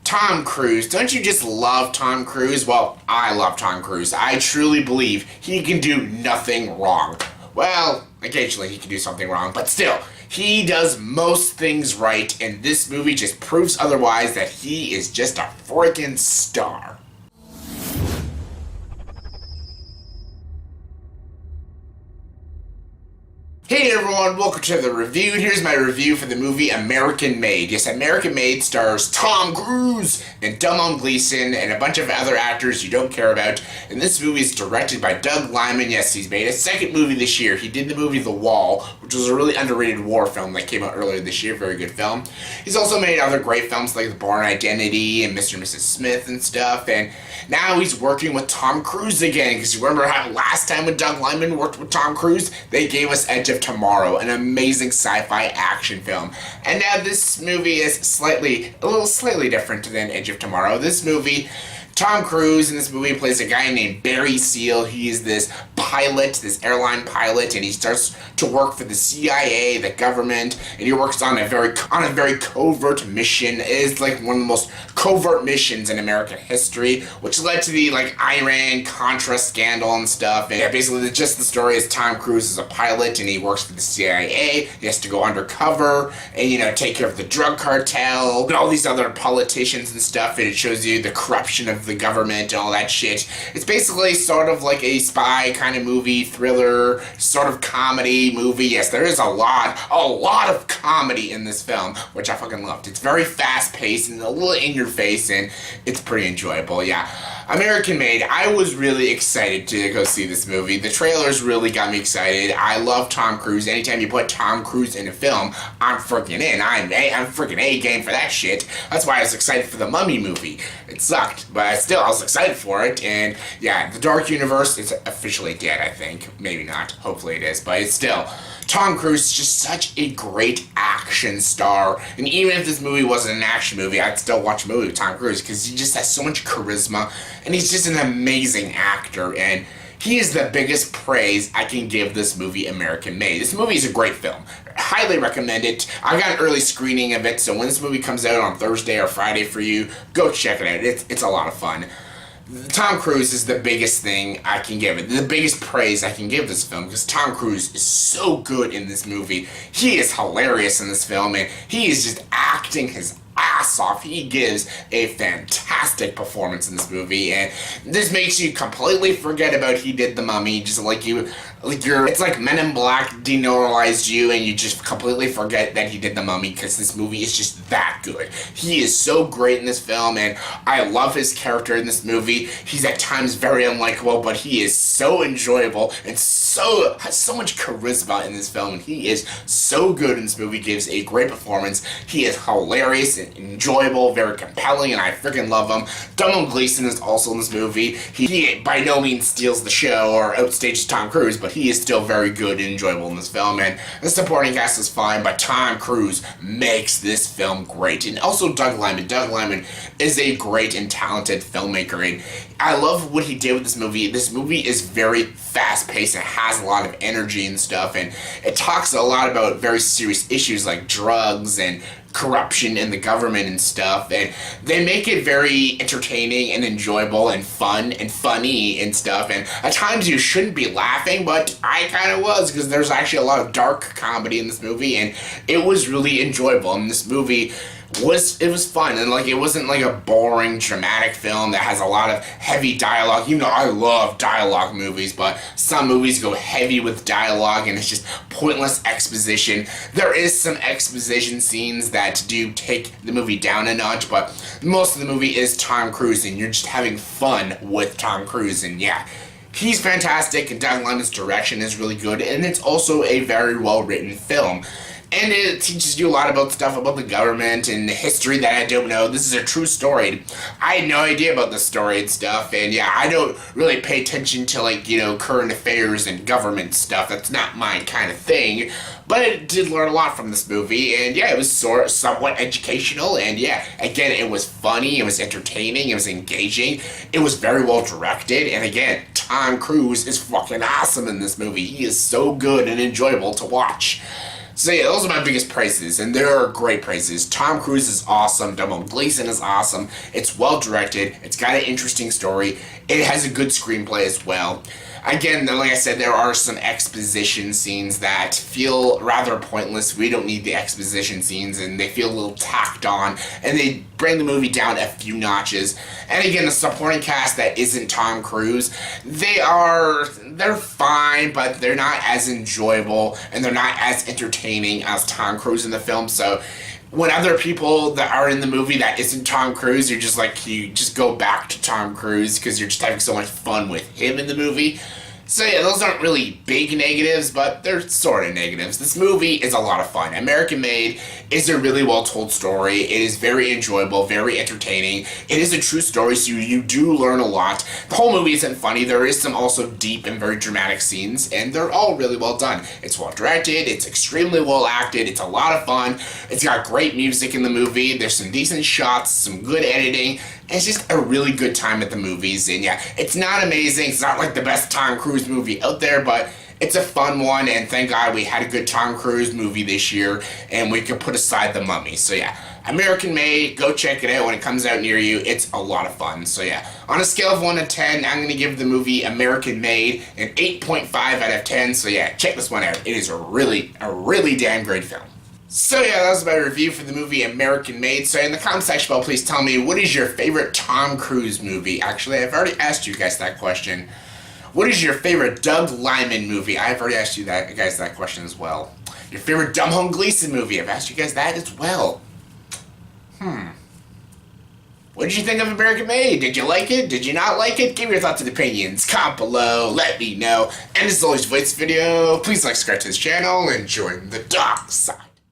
Tom Cruise. Don't you just love Tom Cruise? Well, I love Tom Cruise. I truly believe he can do nothing wrong. Well, occasionally he can do something wrong, but still, he does most things right, and this movie just proves otherwise that he is just a freaking star. Hey everyone, welcome to the review. Here's my review for the movie American Made. Yes, American Made stars Tom Cruise and Domnall Gleeson and a bunch of other actors you don't care about. And this movie is directed by Doug Liman. Yes, he's made a second movie this year. He did the movie The Wall, which was a really underrated war film that came out earlier this year. Very good film. He's also made other great films like The Bourne Identity and Mr. and Mrs. Smith and stuff. And now he's working with Tom Cruise again. Because you remember how last time when Doug Liman worked with Tom Cruise, they gave us Edge of Tomorrow, an amazing sci-fi action film. And now this movie is slightly different than Edge of Tomorrow. This movie, Tom Cruise in this movie plays a guy named Barry Seal. He is this pilot, this airline pilot, and he starts to work for the CIA, the government, and he works on a very covert mission. It is like one of the most covert missions in American history, which led to the Iran-Contra scandal and stuff. And basically the story is Tom Cruise is a pilot and he works for the CIA. He has to go undercover and take care of the drug cartel and all these other politicians and stuff, and it shows you the corruption of the government and all that shit. It's basically sort of like a spy kind of movie, thriller, sort of comedy movie. Yes, there is a lot of comedy in this film, which I fucking loved. It's very fast-paced and a little in your face, and it's pretty enjoyable. Yeah, American Made. I was really excited to go see this movie. The trailers really got me excited. I love Tom Cruise. Anytime you put Tom Cruise in a film, I'm freaking in. I'm freaking A-game for that shit. That's why I was excited for the Mummy movie. It sucked, but still, I was excited for it. And yeah, the Dark Universe is officially dead, I think. Maybe not. Hopefully it is, but it's still. Tom Cruise is just such a great action star, and even if this movie wasn't an action movie, I'd still watch a movie with Tom Cruise because he just has so much charisma, and he's just an amazing actor, and he is the biggest praise I can give this movie, American Made. This movie is a great film. I highly recommend it. I got an early screening of it, so when this movie comes out on Thursday or Friday for you, go check it out. It's a lot of fun. Tom Cruise is the biggest thing I can give it, the biggest praise I can give this film, because Tom Cruise is so good in this movie. He is hilarious in this film, and he is just acting his ass off. He gives a fantastic performance in this movie, and this makes you completely forget about he did the Mummy, just it's like Men in Black denormalized you, and you just completely forget that he did the Mummy, because this movie is just that good. He is so great in this film, and I love his character in this movie. He's at times very unlikable, but he is so enjoyable, and has so much charisma in this film, and he is so good in this movie, gives a great performance. He is hilarious and enjoyable, very compelling, and I freaking love him. Domnall Gleeson is also in this movie. He by no means steals the show or outstages Tom Cruise, but he is still very good and enjoyable in this film, and the supporting cast is fine, but Tom Cruise makes this film great. And also Doug Liman. Doug Liman is a great and talented filmmaker, and I love what he did with this movie. This movie is very fast-paced and has a lot of energy and stuff, and it talks a lot about very serious issues like drugs and corruption in the government and stuff, and they make it very entertaining and enjoyable and fun and funny and stuff, and at times you shouldn't be laughing, but I kind of was, because there's actually a lot of dark comedy in this movie, and it was really enjoyable. And this movie was fun, and it wasn't like a boring dramatic film that has a lot of heavy dialogue. I love dialogue movies, but some movies go heavy with dialogue and it's just pointless exposition. There is some exposition scenes that do take the movie down a notch, but most of the movie is Tom Cruise, and you're just having fun with Tom Cruise, and yeah, he's fantastic, and Doug Liman's direction is really good, and it's also a very well written film. And it teaches you a lot about stuff about the government and the history that I don't know. This is a true story. I had no idea about the story and stuff, and yeah, I don't really pay attention to current affairs and government stuff. That's not my kind of thing. But I did learn a lot from this movie, and yeah, it was somewhat educational, and yeah, again, it was funny, it was entertaining, it was engaging, it was very well directed, and again, Tom Cruise is fucking awesome in this movie. He is so good and enjoyable to watch. So yeah, those are my biggest praises, and there are great praises. Tom Cruise is awesome. Domhnall Gleeson is awesome. It's well directed. It's got an interesting story. It has a good screenplay as well. Again, like I said, there are some exposition scenes that feel rather pointless. We don't need the exposition scenes, and they feel a little tacked on, and they bring the movie down a few notches. And again, the supporting cast that isn't Tom Cruise, they're fine, but they're not as enjoyable, and they're not as entertaining as Tom Cruise in the film. So when other people that are in the movie that isn't Tom Cruise, you just go back to Tom Cruise because you're just having so much fun with him in the movie. So yeah, those aren't really big negatives, but they're sort of negatives. This movie is a lot of fun. American Made is a really well told story. It is very enjoyable, very entertaining. It is a true story, so you do learn a lot. The whole movie isn't funny. There is some also deep and very dramatic scenes, and they're all really well done. It's well directed, it's extremely well acted, it's a lot of fun. It's got great music in the movie, there's some decent shots, some good editing. It's just a really good time at the movies, and yeah, it's not amazing. It's not like the best Tom Cruise movie out there, but it's a fun one, and thank God we had a good Tom Cruise movie this year, and we could put aside The Mummy. So yeah, American Made, go check it out when it comes out near you. It's a lot of fun. So yeah, on a scale of 1 to 10, I'm going to give the movie American Made an 8.5 out of 10. So yeah, check this one out. It is a really damn great film. So yeah, that was my review for the movie American Made. So in the comment section below, please tell me, what is your favorite Tom Cruise movie? Actually, I've already asked you guys that question. What is your favorite Doug Liman movie? I've already asked you guys that question as well. Your favorite Domhnall Gleeson movie? I've asked you guys that as well. What did you think of American Made? Did you like it? Did you not like it? Give me your thoughts and opinions. Comment below. Let me know. And as always, for this video, please like, subscribe to this channel, and join the dark side.